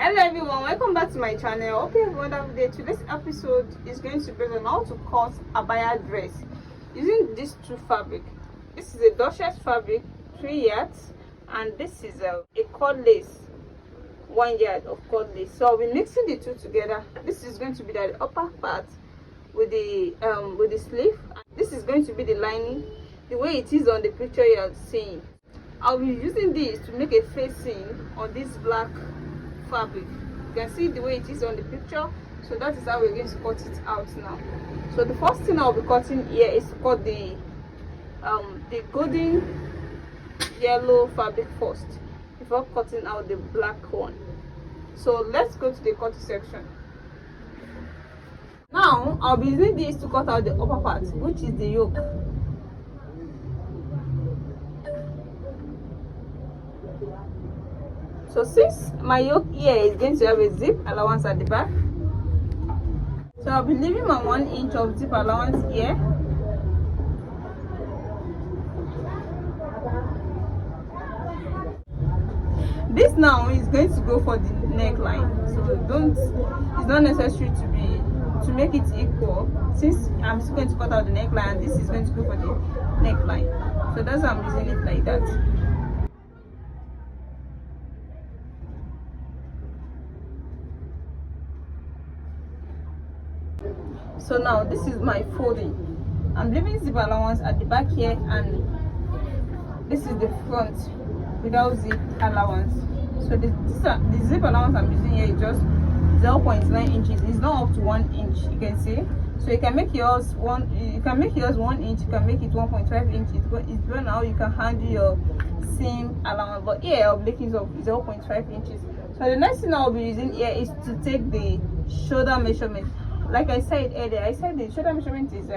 Hello everyone, welcome back to my channel. Hope you have a wonderful day. Today's episode is going to be on how to cut abaya dress using these two fabric. This is a duchess fabric, 3 yards, and this is a cord lace, 1 yard of cord lace. So I'll be mixing the two together. This is going to be the upper part with the sleeve. This is going to be the lining, the way it is on the picture you are seeing. I'll be using this to make a facing on this black fabric. You can see the way it is on the picture. So that is how we're going to cut it out now. So the first thing I'll be cutting here is to cut the golden yellow fabric first before cutting out the black one. So let's go to the cutting section. Now I'll be using this to cut out the upper part, which is the yoke. So since my yoke here is going to have a zip allowance at the back, so I'll be leaving my 1 inch of zip allowance here. This now is going to go for the neckline, so it's not necessary to make it equal, since I'm still going to cut out the neckline and this is going to go for the neckline. So that's why I'm using it like that. So now this is my folding. I'm leaving zip allowance at the back here, and this is the front without zip allowance. So the zip allowance I'm using here is just 0.9 inches. It's not up to 1 inch, you can see. So you can make yours 1 inch, you can make it 1.5 inches, but it's depends on how you can handle your seam allowance. But here I'll be making it of 0.5 inches. So the next thing I'll be using here is to take the shoulder measurement. Like I said earlier, I said the shoulder measurement is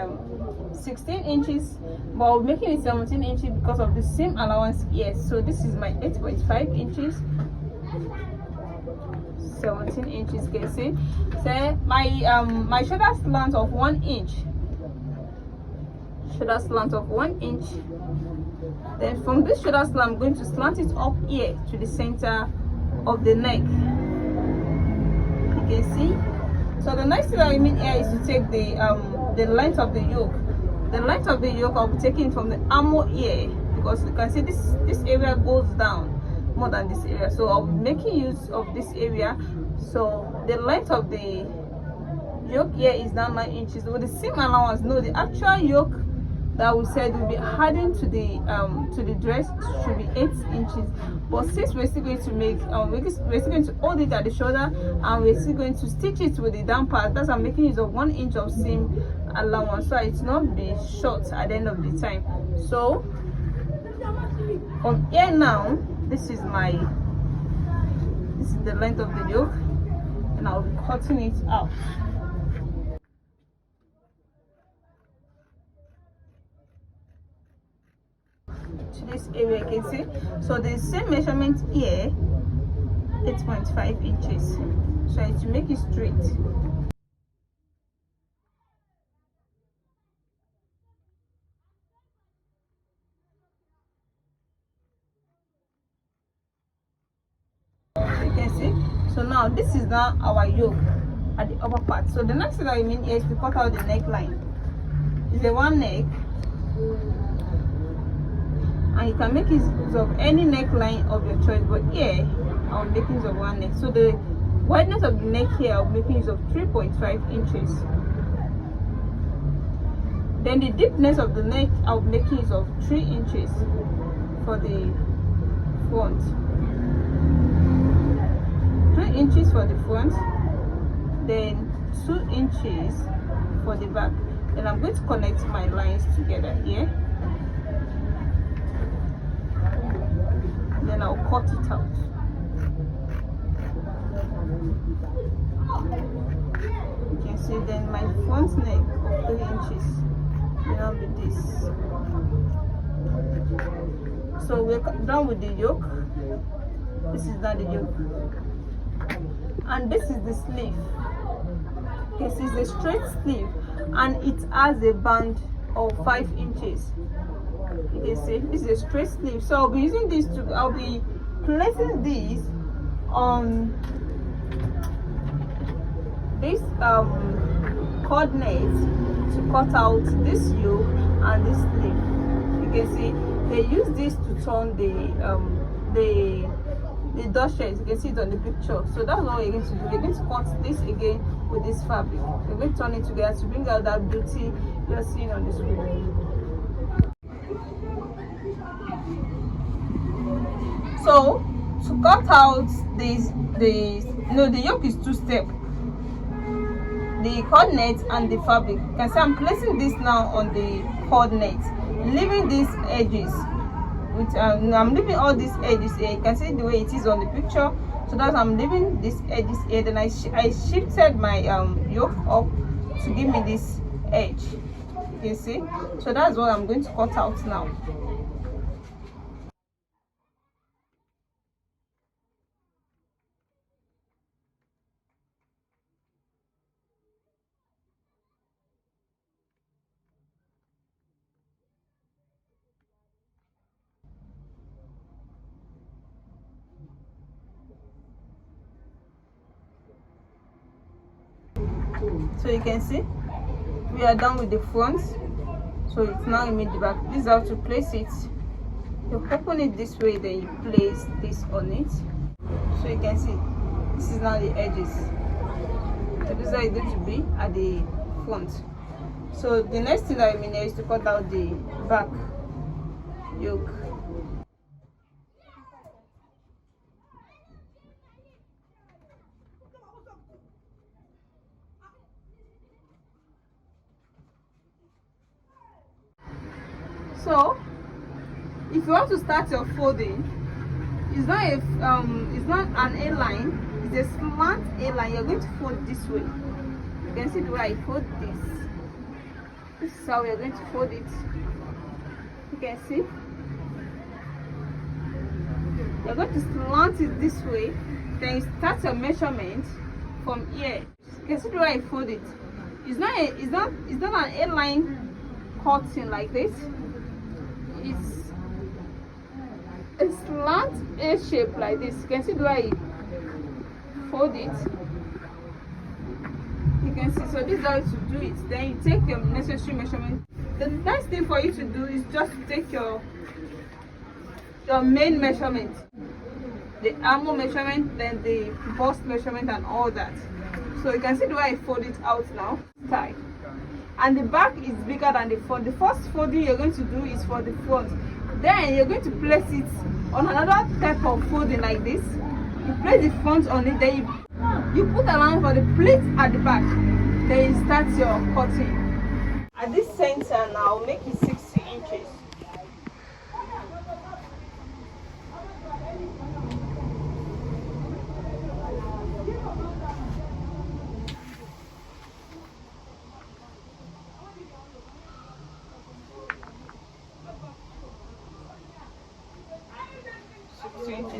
16 inches, but I'm making it 17 inches because of the seam allowance here. So this is my 8.5 inches, 17 inches, you can see. So my shoulder slant of 1 inch, shoulder slant of 1 inch. Then from this shoulder slant, I'm going to slant it up here to the center of the neck, you can see. So the next thing I mean here is to take the length of the yoke. The length of the yoke I'll be taking from the armhole here, because you can see this area goes down more than this area. So I'll be making use of this area. So the length of the yoke here is now 9 inches. With the seam allowance, no, the actual yoke that we said will be adding to the dress should be 8 inches. But since we're still going to make we're still going to hold it at the shoulder, and we're still going to stitch it with the down part, that's why I'm making use of 1 inch of seam allowance, so it's not be short at the end of the time. So from here now, this is the length of the yoke, and I'll be cutting it out. To this area, you can see. So the same measurement here, 8.5 inches. So to make it straight. You can see. So now this is now our yoke at the upper part. So the next thing I mean is to cut out the neckline. It's a 1 neck. And you can make use of any neckline of your choice, but here I'm making use of 1 neck. So the wideness of the neck here, I'm making use of 3.5 inches. Then the deepness of the neck, I'll be making use of 3 inches for the front. 3 inches for the front, then 2 inches for the back. Then I'm going to connect my lines together here. Then I'll cut it out. You can see then my front neck of 3 inches will now be this. So we're done with the yoke. This is not the yoke, and this is the sleeve. This is a straight sleeve, and it has a band of 5 inches. You can see this is a straight sleeve. So I'll be using this I'll be placing these on this coordinates to cut out this yoke and this sleeve. You can see they use this to turn the dushes. You can see it on the picture. So that's what we're going to do. We're going to cut this again with this fabric. We're going to turn it together to bring out that beauty you're seeing on the screen. So to cut out the yoke is two-step, the coordinate and the fabric. You can see I'm placing this now on the coordinate, leaving these edges with I'm leaving all these edges here. You can see the way it is on the picture. So that's I'm leaving these edges here. Then I shifted my yoke up to give me this edge. You can see. So that's what I'm going to cut out now. So you can see we are done with the front, so it's now in the back. This is how to place it. You open it this way, then you place this on it. So you can see this is now the edges. So this is how it's going to be at the front. So the next thing that I mean is to cut out the back yoke. So if you want to start your folding, it's not an A line, it's a slant A line. You're going to fold this way. You can see the way I fold this. This is how we are going to fold it. You can see you're going to slant it this way, then you start your measurement from here. You can see the way I fold it. It's not an A line cutting like this. It's a slant A shape like this. You can see the way I fold it. You can see. So this is how to do it. Then you take your necessary measurement. The next thing for you to do is just to take your main measurement, the armhole measurement, then the bust measurement, and all that. So you can see the way I fold it out now. Tie. And the back is bigger than the front. The first folding you're going to do is for the front. Then you're going to place it on another type of folding like this. You place the front on it, then you put a line for the pleat at the back. Then you start your cutting. At this center now, make it 60 inches.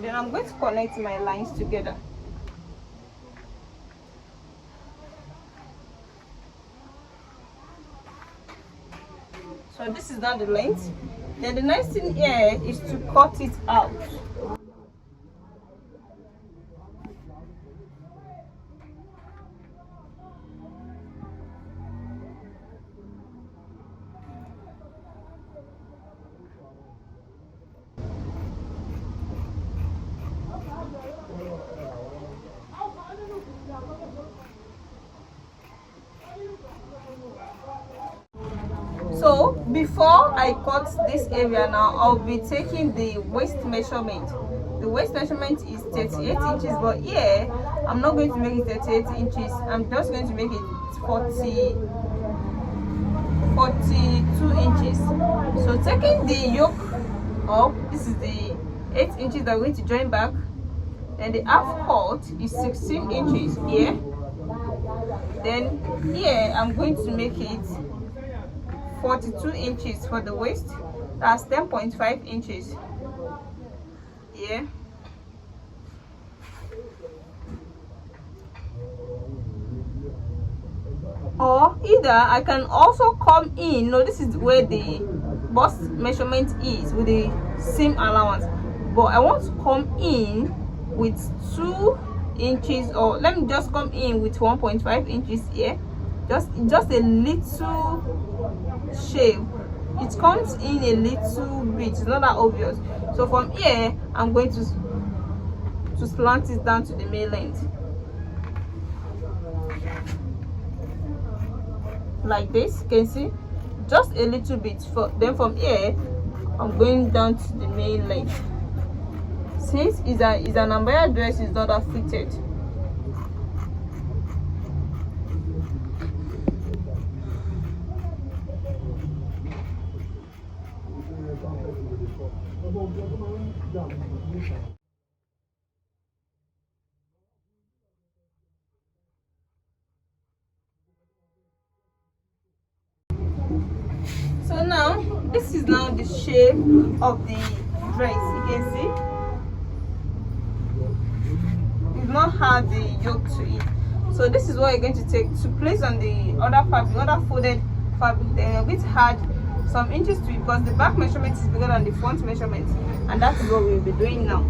Then I'm going to connect my lines together. So this is now the length. Then the next thing here is to cut it out. So before I cut this area now, I'll be taking the waist measurement. The waist measurement is 38 inches, but here I'm not going to make it 38 inches. I'm just going to make it 42 inches. So taking the yoke up, this is the 8 inches that we're going to join back. Then the half cut is 16 inches here. Then here I'm going to make it 42 inches for the waist. That's 10.5 inches. Yeah. Or either I can also come in. No, this is where the bust measurement is with the seam allowance. But I want to come in with 2 inches, or let me just come in with 1.5 inches here, just a little shape. It comes in a little bit, it's not that obvious. So from here I'm going to slant it down to the main length like this. You can see just a little bit. Then from here I'm going down to the main length. Since it's an Abaya dress, is not that fitted. So now this is now the shape of the dress. You can see we've not had the yoke to it. So this is what you're going to take to place on the other fabric, other folded fabric. Then you're going to add some inches to it, because the back measurement is bigger than the front measurement, and that is what we'll be doing now.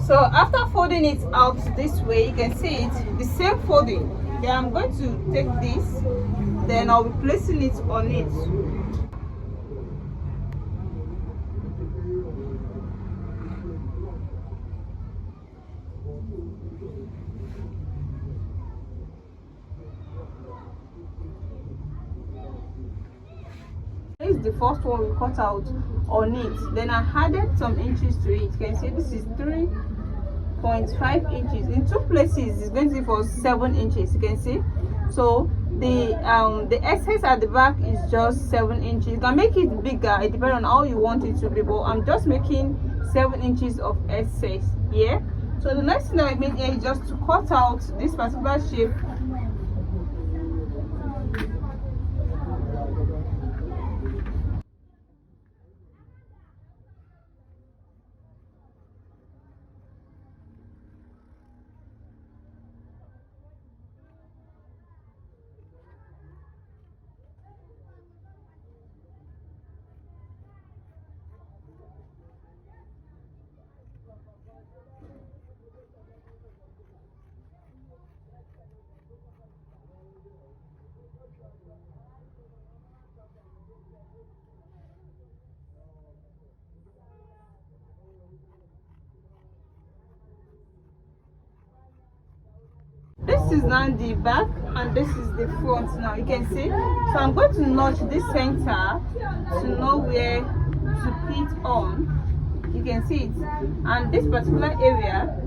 So after folding it out this way, you can see it the same folding. Then I'm going to take this, then I'll be placing it on it. This is the first one we cut out on it. Then I added some inches to it. You can see this is 3.5 inches. In two places it's going to be for 7 inches. You can see. So the excess at the back is just 7 inches. You can make it bigger, it depends on how you want it to be, but I'm just making 7 inches of excess here. So the next thing that I made here is just to cut out this particular shape. This is now the back and this is the front. Now you can see, so I'm going to notch this center to know where to pleat on. You can see it, and this particular area,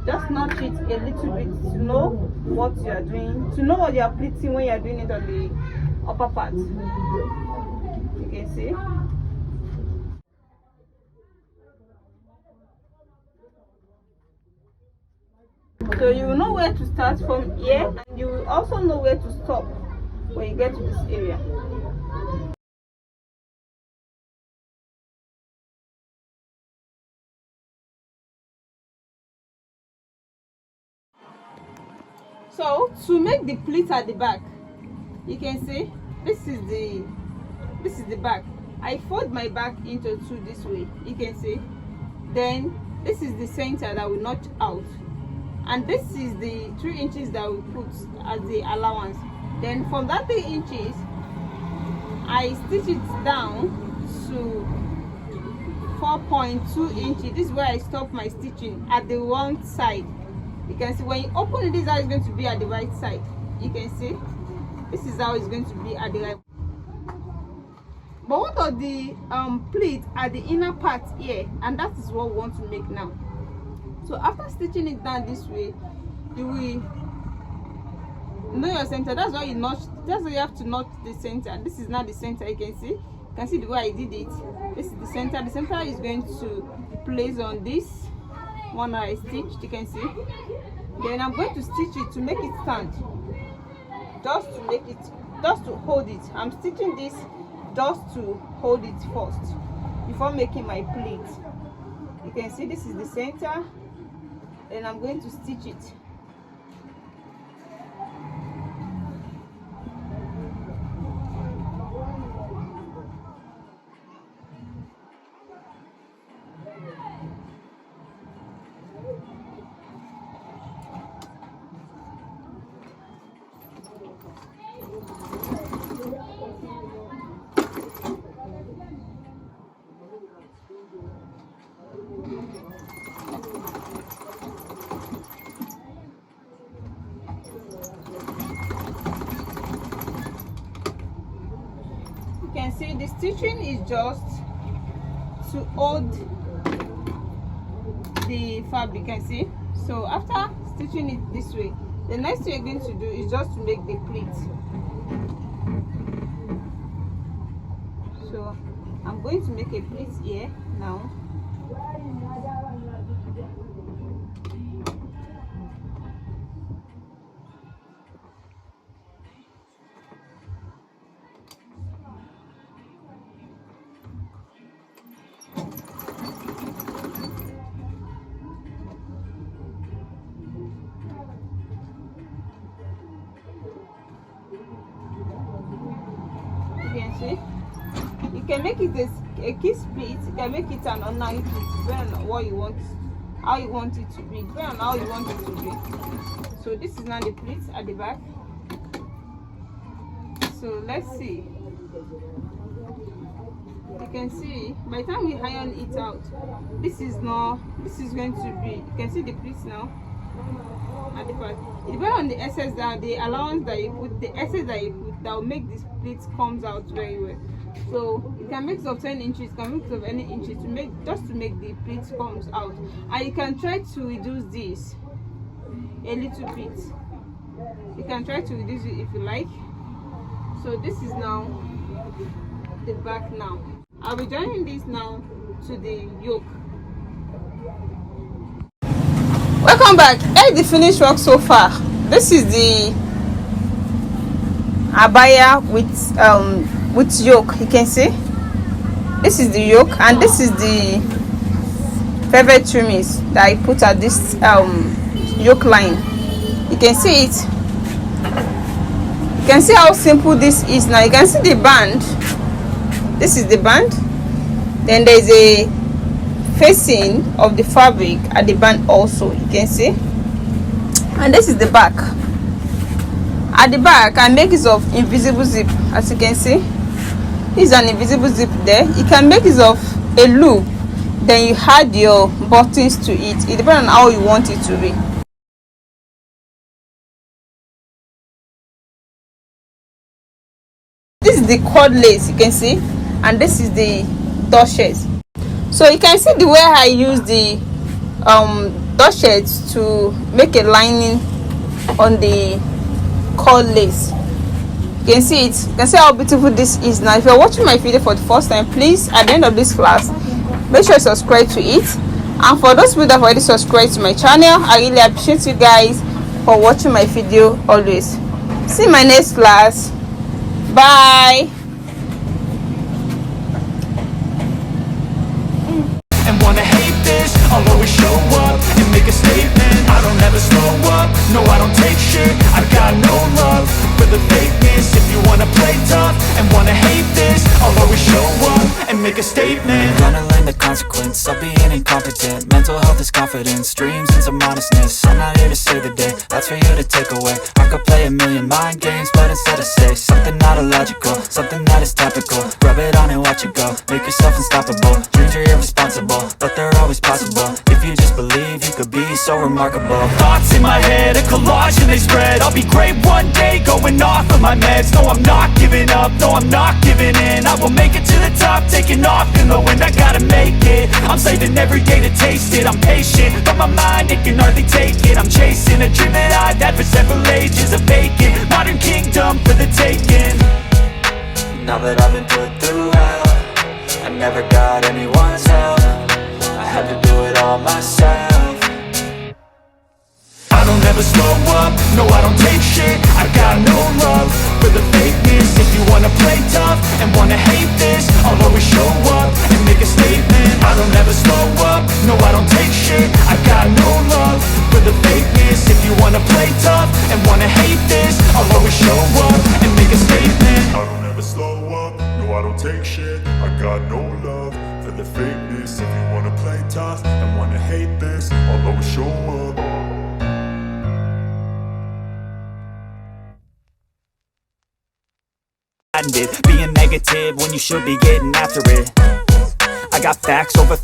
just notch it a little bit to know what you are doing, to know what you are pleating when you are doing it on the upper part. You can see. So you will know where to start from here, and you will also know where to stop when you get to this area. So to make the pleat at the back, you can see this is the back. I fold my back into two this way. You can see. Then this is the center that we notch out, and this is the 3 inches that we put as the allowance. Then from that 3 inches I stitch it down to 4.2 inches. This is where I stop my stitching at the wrong side. You can see when you open it, this is how it's going to be at the right side. You can see this is how it's going to be at the right. But what of the pleat at the inner part here, and that is what we want to make now. So after stitching it down this way, you will know your center. That's why you notch. That's why you have to notch the center. This is not the center. You can see. You can see the way I did it. This is the center. The center is going to place on this one that I stitched. You can see. Then I'm going to stitch it to make it stand. Just to hold it. I'm stitching this just to hold it first before making my pleat. You can see this is the center. Then I'm going to stitch it. You can see the stitching is just to hold the fabric. You can see. So after stitching it this way, the next thing you're going to do is just to make the pleat. So I'm going to make a pleat here now. You can make it a key split, you can make it an online pleat, depending on what you want, how you want it to be, depending on how you want it to be. So this is now the pleat at the back. So let's see. You can see by the time we iron it out, this is going to be, you can see the pleat now at the back. It depends on the excess that the allowance that you put, the excess that you put, that will make this pleat comes out very well. So you can mix of 10 inches, you can mix of any inches to make the pleat comes out. And you can try to reduce this a little bit. You can try to reduce it if you like. So this is now the back now. I'll be joining this now to the yoke. Welcome back. Here's the finished work so far. This is the abaya with yoke. You can see this is the yoke, and this is the velvet trimmings that I put at this yoke line. You can see it. You can see how simple this is now. You can see the band. This is the band. Then there's a facing of the fabric at the band also. You can see. And this is the back. At the back, I make use of invisible zip. As you can see, this is an invisible zip there. You can make use of a loop. Then you add your buttons to it. It depends on how you want it to be. This is the cord lace, you can see, and this is the dushes. So you can see the way I use the dushes to make a lining on the cord lace. You can see it. You can see how beautiful this is now. If you're watching my video for the first time, please, at the end of this class, make sure you subscribe to it. And for those people that have already subscribed to my channel, I really appreciate you guys for watching my video always. See you in my next class. Bye. And wanna hate this, I'll always show up and make a statement. I don't ever slow up, no I don't take shit. I got no love for the fakeness. If you wanna play tough and wanna hate this, I'll always show up and make a statement. Gonna learn the consequence of being incompetent. Mental health is confidence, dreams into modestness. I'm not here to save the day, that's for you to take away. I could play a million mind games, but instead I say something not illogical, something that is topical. Rub it on and watch it go, make yourself unstoppable. Dreams are irresponsible, but they're always possible. If you just believe, you could be so remarkable. Thoughts in my head, a collage and they spread. I'll be great one day, going off of my meds. No, I'm not giving up, no, I'm not giving in. I will make it to the top, taking off in the wind. I gotta make it, I'm saving every day to taste it. I'm patient, but my mind, it can hardly take it. I'm chasing a dream that I've had for several ages. A vacant, modern kingdom for the taking. Now that I've been put through hell, I never got anyone's help. I had to do it all myself. I don't ever slow up, no I don't take shit. I got no love for the fakeness. If you wanna play tough and wanna hate this, I'll always show up and make a statement. I don't ever slow up, no I don't take shit. I got no love for the fakeness. If you wanna play tough and wanna hate this, I'll always show up and make a statement. I don't ever slow up, no I don't take shit. I got no love for the fakeness. If you wanna play tough and wanna hate this, I'll always show up. Being negative when you should be getting after it. I got facts over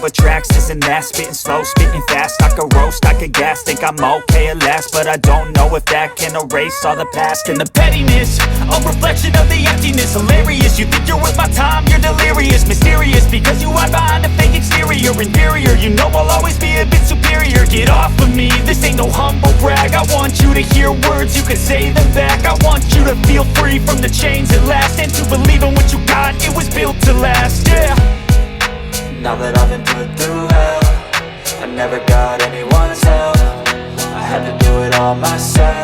tracks, this and that. Spitting slow, spitting fast, I could roast, I could gas. Think I'm okay at last, but I don't know if that can erase all the past. And the pettiness, a reflection of the emptiness. Hilarious, you think you're worth my time, you're delirious. Mysterious, because you hide behind a fake exterior. Inferior, you know I'll always be a bit superior. Get off of me, this ain't no humble brag. I want you to hear words, you can say them back. I want you to feel free from the chains at last, and to believe in what you got, it was built to last, yeah. Now that I've been put through hell, I never got anyone's help. I had to do it all myself.